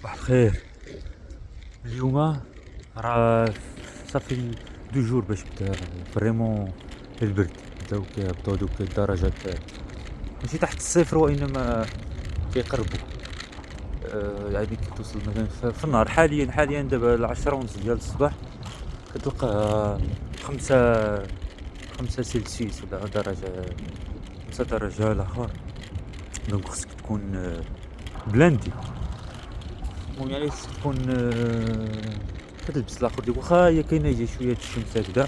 صباح الخير. اليوم راه صافي 2 جور باش بدا فريمون البرد، بداو دوك الدرجات ماشي تحت الصفر وانما كيقربوا. يعني كتوصل مثلا في النهار حاليا دابا 10:30 ديال الصباح كتلقى 5 سلسيوس ولا درجة 5 درجة الاخر. دونك خصك تكون بلاندي. المهم يعني خصك تكون كتلبس الاخر ديك، واخا هي كاينه يجي شويه الشمس هكذا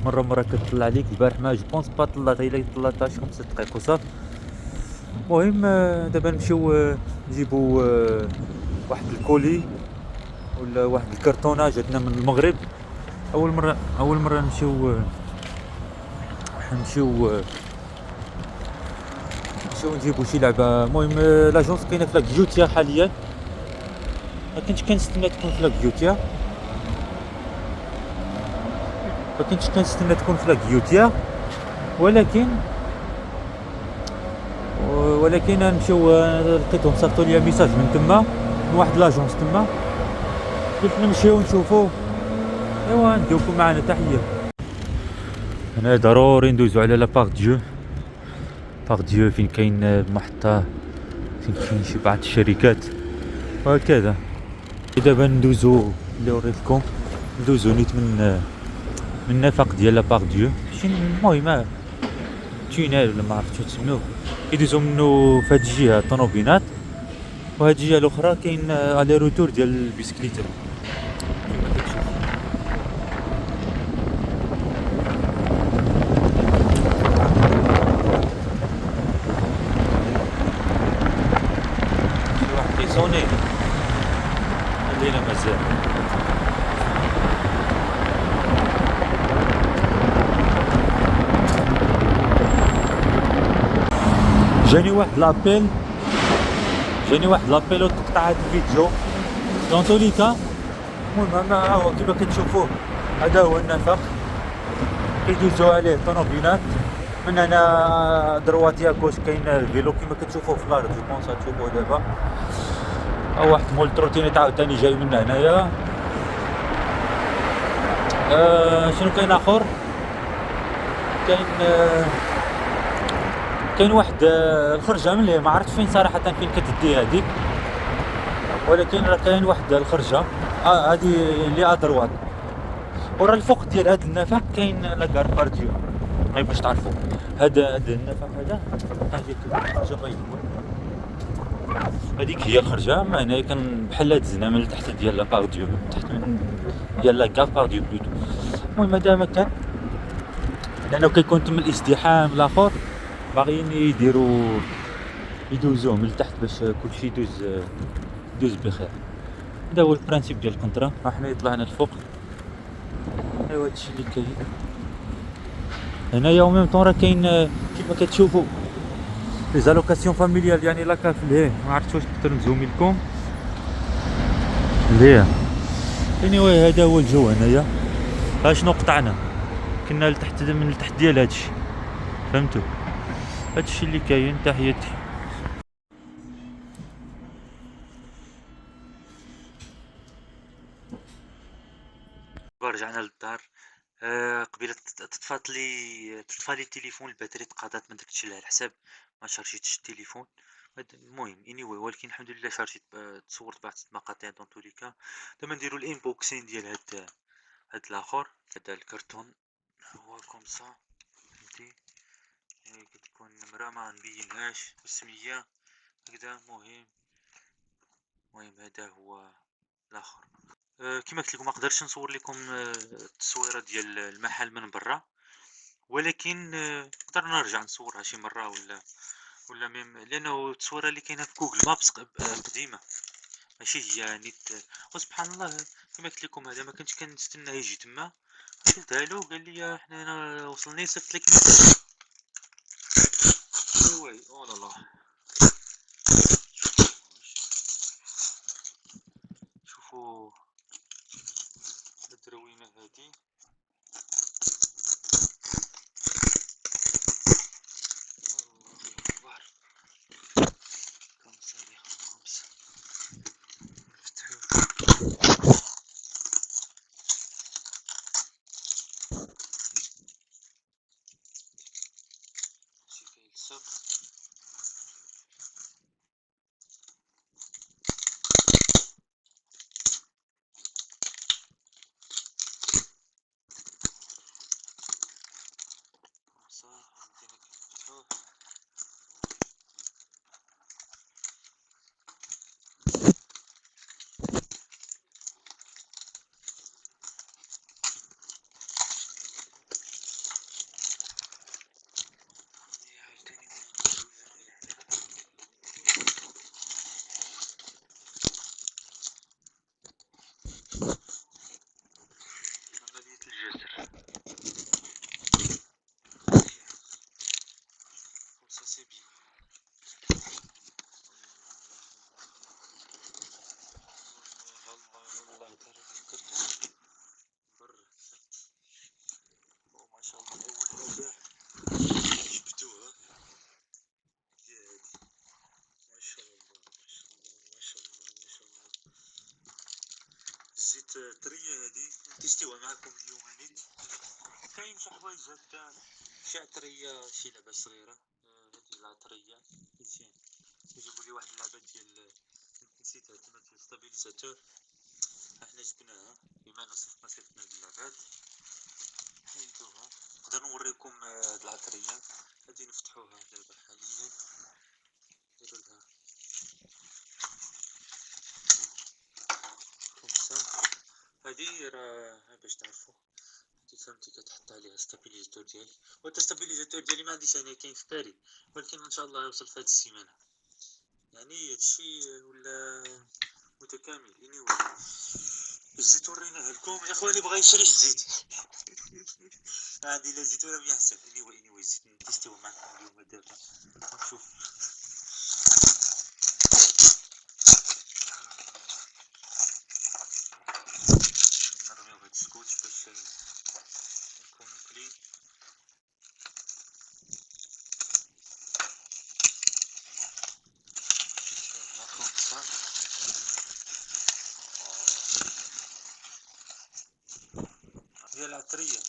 مره كتطلع عليك. البارح ما جو بونس با طلعت، الا طلعت شي 5 دقائق وصافي. المهم دابا نمشيو نجيبو واحد الكولي ولا واحد الكرتونه جاتنا من المغرب. اول مره نمشيو نجيبو شي لعبه. المهم لاجونس كاينه في لاكيوتيا حاليا، ما كنتش كنستنى تكون في لاكيوتيا، في لاكيوتيا، ولكن نمشيو. لقيتهم صيفطوا لي ميساج من تما، من واحد لاجونس تما، قلت نمشيو نشوفو. ايوا نديوكم معنا تحيه. هنا ضروري ندوزو على لا باغ ديو فين كاين المحطه، فين كاين شي بعض الشركات وهكذا. دابا ندوزو اللي وريتكم، ندوزو نيت من النفق ديال لا باغ ديو. المهم تونيل ولا ما عرفت شنو تسموه، يدوزو منو في هاد الجهه الطوموبيلات، وهاد الجهه الاخرى كاين الي روتور ديال البيسكليتات كما كتشوف. شي واحد كيصوني، خلينا مازال. جاني واحد لابيل وتقطع هاد الفيديو دون توليكا. المهم ها هو كيما كتشوفوه، هذا هو النفق كيدوزو عليه الطوموبيلات. من هنا درواتيا كوش كاين الفيلو كيما كتشوفوه في الارض. جو بونس غتشوفوه دابا. ها واحد مول تروتينيت عاوتاني جاي من هنايا. شنو كاين اخر؟ كاين واحد الخرجه من اللي ما عرفتش فين صراحه، فين كتدي هذيك، ولكن راه كاين واحد الخرجه هذه اللي ادروات. ورا الفوق ديال هذا النفق كاين لاكار بارديو، غير باش تعرفوا. هذا النفق هذا هذيك الخرجه باينه، هذيك هي الخرجه. ما هنايا كان بحال دزنا من تحت ديال لا بارديو، تحت من ديال لاكار بارديو بلوتو. المهم هذا مكان لانه كيكون تم الازدحام الاخر، باغيين يدوزوه من التحت باش كلشي يدوز بخير. هذا هو البرانسيب ديال الكونترا. حنا طلعنا الفوق. ايوا هادشي اللي كاين هنايا. وميم طون راه كاين كيما كتشوفوا لي زالوكاسيون فاميليال، يعني لا كافل. ما عرفتش واش نقدر نزومي لكم ليه. anyway هذا هو الجو هنايا. ها شنو قطعنا، كنا لتحت من التحت ديال هادشي، فهمتوا؟ هادشي اللي كاين. تحياتي. رجعنا للدار. قبيله تطفى لي التليفون، الباتري تقاضات، ما درتش لها الحساب، ما شارجيتش التليفون. المهم ولكن الحمد لله شارجيت، تصورت بعض المقاطع دون توليكا. دابا نديرو الانبوكسين ديال هاد الاخر. هذا الكرتون هو كومسا، فهمتي؟ كتكون نمرة ما نبينهاش والسمية هكذا. المهم هذا هو الاخر. كما قلت لكم ما قدرتش نصور لكم التصويره ديال المحل من برا، ولكن نقدر نرجع نصورها شي مره ولا ميم، لانه التصويره اللي كاينه في جوجل مابس قديمه، ماشي هي نيت. وسبحان الله كما قلت لكم هذا ما كنتش كنستنى يجي تما. قلتها له قال لي احنا وصلني صيفط لك ميساج. وي او لا لا، شوفوا الدروينه هذه. الله اكبر. خمسة. الزيت طرية هادي نتيستيوها معاكم اليوم هانيت. كاين شي حوايج هكا شي عطرية شي لعبة صغيرة هادي العطرية مزيان يجيبولي واحد اللعبة ديال نسيتها تما ديال ستابيليزاتور احنا جبناها بما ما صيفطنا هاد اللعبات حيدوها. نقدر نوريكم هاد العطرية غادي نفتحوها دابا حاليا نديرو لها خمسة. هادي راه باش تعرفو فهمتي كتحط عليها ستابيليزاتور ديالك والستابيليزاتور ديالي ما عنديش انا كاين في باري ولكن ان شاء الله يوصل في هاد السيمانه يعني هادشي ولا متكامل. الزيت وريناه لكم يا اخواني بغا يشري الزيت عندي لا زيت ولا مياه حسن الزيت نتيستيو معكم اليوم دابا نشوف نرميو هاد السكوتش باش يكونو كلين. ديال العطرية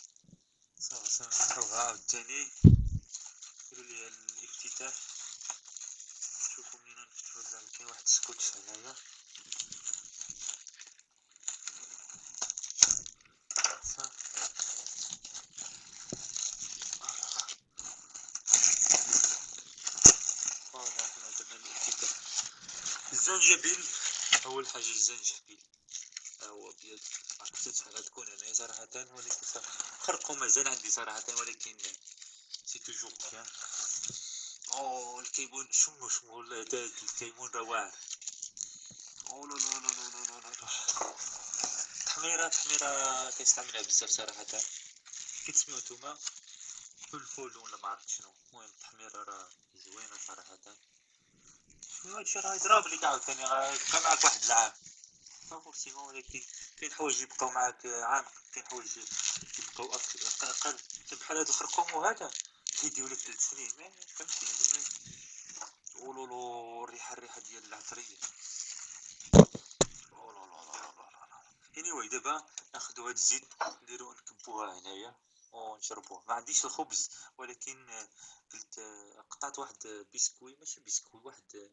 صافي نفتحوها عاوتاني نديرو ليها الافتتاح. شوفو منين نفتحو هاد كاين واحد السكوتش هنايا فوالا حنا درنا الافتتاح. الزنجبيل اول حاجة الزنجبيل هو ابيض عرفتي شحال تكون هنايا صراحة ولكن خرقو مازال عندي صراحة ولكن سي توجور بيان. او الكيمون شمو الكيمون راه واعر. او لا لا لا لا لا لا تحميرة كنستعملها بزاف صراحة كي تسميو نتوما فلفل ولا معرفت شنو. المهم التحميرة راه زوينة صراحة. شنو هادشي راه يضرب ليك عاوتاني بقى معاك واحد العام فورسيمون ولكن كاين حوايج يبقاو معاك عام كاين حوايج يبقاو اقل بحال هاد الخرقوم وهذا يديولك 3 سنين ما فهمتي هادو. اولولو الريحة ديال العطرية anyway دابا ناخدو هاد الزيت نديرو نكبوها هنايا ونشربوه. ما عنديش الخبز ولكن قلت قطعت واحد بسكوي ماشي بسكوي واحد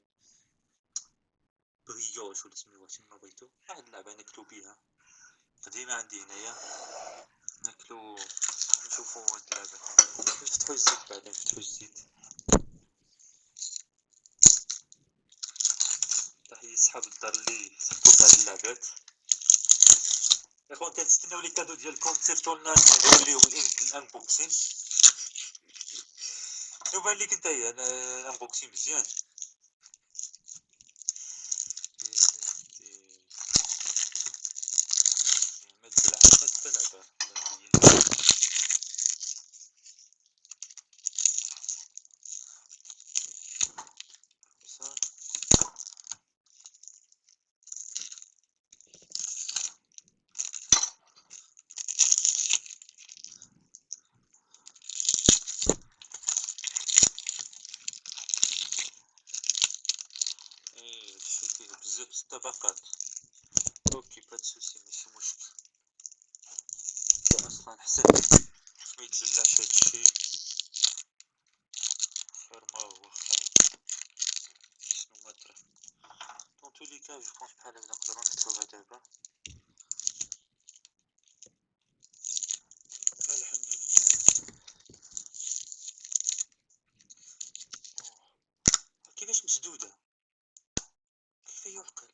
بريوش ولا سميوها شنو بغيتو واحد اللعبة ناكلو بيها قديمة عندي هنايا ناكلو نشوفو هاد اللعبة. نفتحو الزيت بعدا نفتحو الزيت. تحية صحاب الدار اللي صيفطولنا هاد اللعبات. يا اخوان كنتستناو لي كادو ديالكم تصيفطوا لنا نديرو ليهم الانبوكسين. شنو بان ليك نتايا الانبوكسين مزيان ما تبلعش حتى لعبة فيه بزاف الطبقات. اوكي با تسوسي ماشي مشكل اصلا حسن ما يتجلاش هادشي خير ما هو خير شنو ما طرا دون تو لي كا جو بونس بحال هكا نقدرو نفتحوها دابا الحمد لله. كيفاش مسدودة كيف يعقل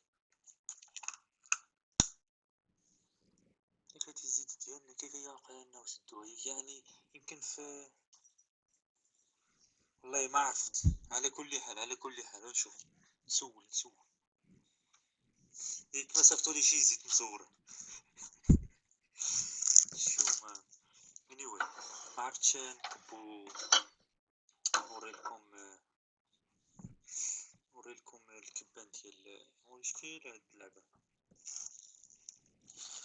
كيف الزيت ديالنا كيف يعقل انه سدوها يعني يمكن في والله ما عرفت. على كل حال نشوف نسول ياك ما صيفطولي شي زيت مصورة شو ما anyway ما عرفتش نكبو نوريلكم الكبان ديال واش كاين هاد اللعبة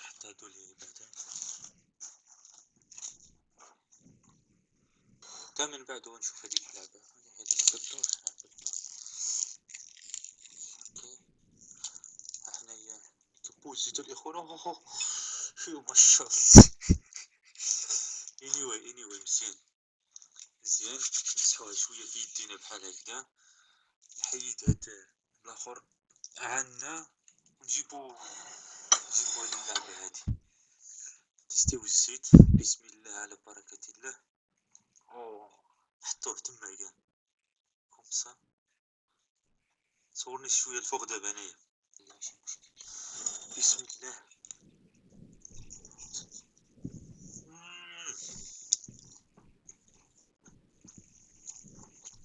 حتى هادو لي بعدا تا من بعد ونشوف هاديك اللعبة هادي ما كدورش اوكي حنايا نكبو وزيت الاخوان شو ما شاء الله. anyway مزيان نمسحوها شويه في يدينا بحال هكذا، نحيد هاد الاخر عنا ونجيبو هاد اللعبه هادي. تستوي الزيت، بسم الله على بركه الله. نحطوه تما كاع كومسا. صورني شويه الفوق دابا انايا، ماشي مشكل. بسم الله.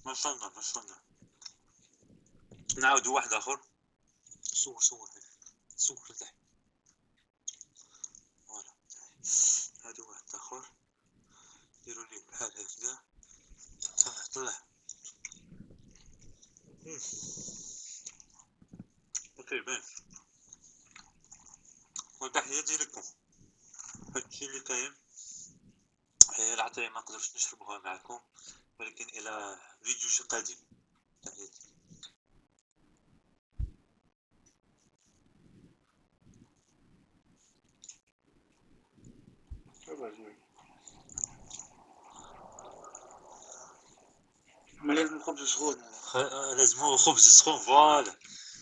ما شاء الله. نعاودو واحد اخر. صور تحت. فوالا هادو واحد اخر ديرو ليه بحال هكذا. طلع اوكي بان. وتحياتي لكم. هادشي اللي كاين. العطرية ما نقدرش نشربوها معكم، ولكن الى فيديو قادم. تحياتي. ما لازم خبز سخون. لازمو خبز سخون. فوالا